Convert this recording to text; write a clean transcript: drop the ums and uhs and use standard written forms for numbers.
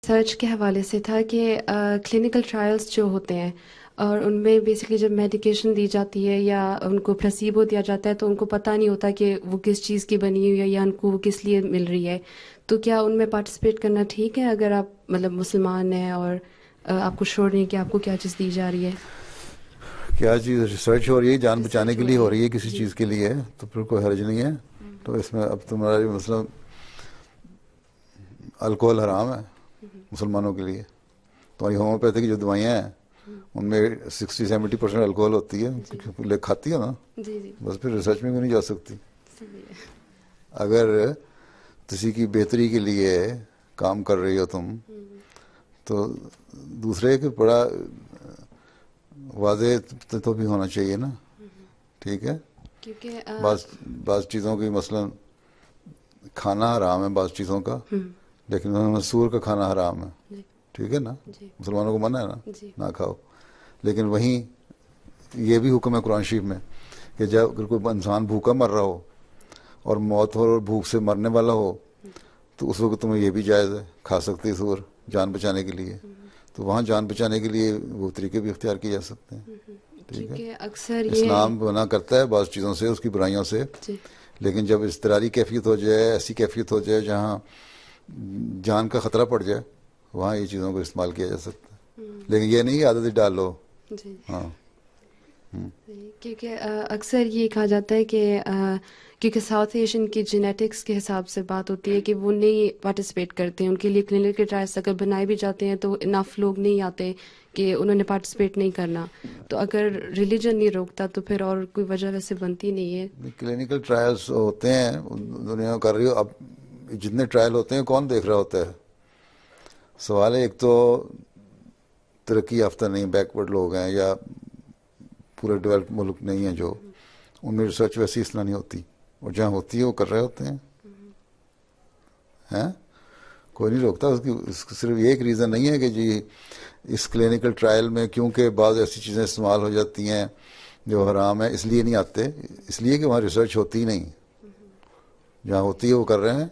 Search کے حوالے سے تھا کہ کلینکل ٹرائلز جو ہوتے ہیں اور ان میں بیسکلی جب میڈیکیشن دی جاتی ہے یا ان کو پلاسیبو دیا جاتا ہے تو ان کو پتہ نہیں ہوتا کہ وہ کس چیز کی بنی ہوئی ہے یا ان کو وہ کس لیے مل رہی ہے. تو کیا ان میں پارٹیسپیٹ کرنا ٹھیک ہے اگر آپ مطلب مسلمان ہیں اور آپ کو شور نہیں کہ آپ کو کیا چیز دی جا رہی ہے؟ کیا چیز ریسرچ ہو رہی ہے جان بچانے ریسرچ کے لیے ہو رہی ہے کسی جی چیز کے لیے تو پھر کوئی حرج نہیں ہے. تو اس میں اب تمہارا مسئلہ الکوہل حرام ہے مسلمانوں کے لیے. تمہاری ہومیوپیتھی کی جو دوائیاں ہیں ان میں 60-70% الکوہل ہوتی ہے لے کھاتی ہے نا. جی جی بس پھر ریسرچ میں بھی نہیں جا سکتی. صحیح ہے. اگر کسی کی بہتری کے لیے کام کر رہی ہو تم تو دوسرے کے بڑا واضح تو بھی ہونا چاہیے نا. ٹھیک ہے. کیونکہ بعض چیزوں کی مثلا کھانا حرام ہے بعض چیزوں کا لیکن انہوں نے سور کا کھانا حرام ہے. جی ٹھیک ہے نا. جی مسلمانوں کو منع ہے نا جی نہ کھاؤ. لیکن وہیں یہ بھی حکم ہے قرآن شریف میں کہ جب اگر کوئی انسان بھوکا مر رہا ہو اور موت ہو اور بھوک سے مرنے والا ہو تو اس وقت تمہیں یہ بھی جائز ہے کھا سکتے سور جان بچانے کے لیے. تو وہاں جان بچانے کے لیے وہ طریقے بھی اختیار کیے جا سکتے ہیں. ٹھیک ہے. کیونکہ اکثر یہ اسلام منع کرتا ہے بعض چیزوں سے اس کی برائیوں سے جی لیکن جب اضطراری کیفیت ہو جائے ایسی کیفیت ہو جائے جہاں جان کا خطرہ پڑ جائے وہاں یہ چیزوں کو استعمال کیا جا سکتا ہے. لیکن یہ نہیں عادت ڈال لو. جی ہاں کیونکہ اکثر یہ کہا جاتا ہے کہ کیونکہ ساؤتھ ایشین کی جینیٹکس کے حساب سے بات ہوتی ہے کہ وہ نہیں پارٹیسپیٹ کرتے ہیں. ان کے لیے کلینکل ٹرائلس اگر بنائے بھی جاتے ہیں تو انف لوگ نہیں آتے کہ انہوں نے پارٹیسپیٹ نہیں کرنا. تو اگر ریلیجن نہیں روکتا تو پھر اور کوئی وجہ ویسے بنتی نہیں ہے. کلینکل ٹرائلس ہوتے ہیں دنیا میں کر رہی ہو. اب جتنے ٹرائل ہوتے ہیں کون دیکھ رہا ہوتا ہے. سوال ہے ایک تو ترقی یافتہ نہیں بیکورڈ لوگ ہیں یا پورے ڈیولپ ملک نہیں ہیں جو ان میں ریسرچ ویسی اس طرح نہیں ہوتی اور جہاں ہوتی ہے وہ کر رہے ہوتے ہیں. کوئی نہیں روکتا اس کی صرف یہ ایک ریزن نہیں ہے کہ جی اس کلینکل ٹرائل میں کیونکہ بعض ایسی چیزیں استعمال ہو جاتی ہیں جو حرام ہے اس لیے نہیں آتے. اس لیے کہ وہاں ریسرچ ہوتی ہی نہیں. جہاں ہوتی ہے وہ کر رہے ہیں.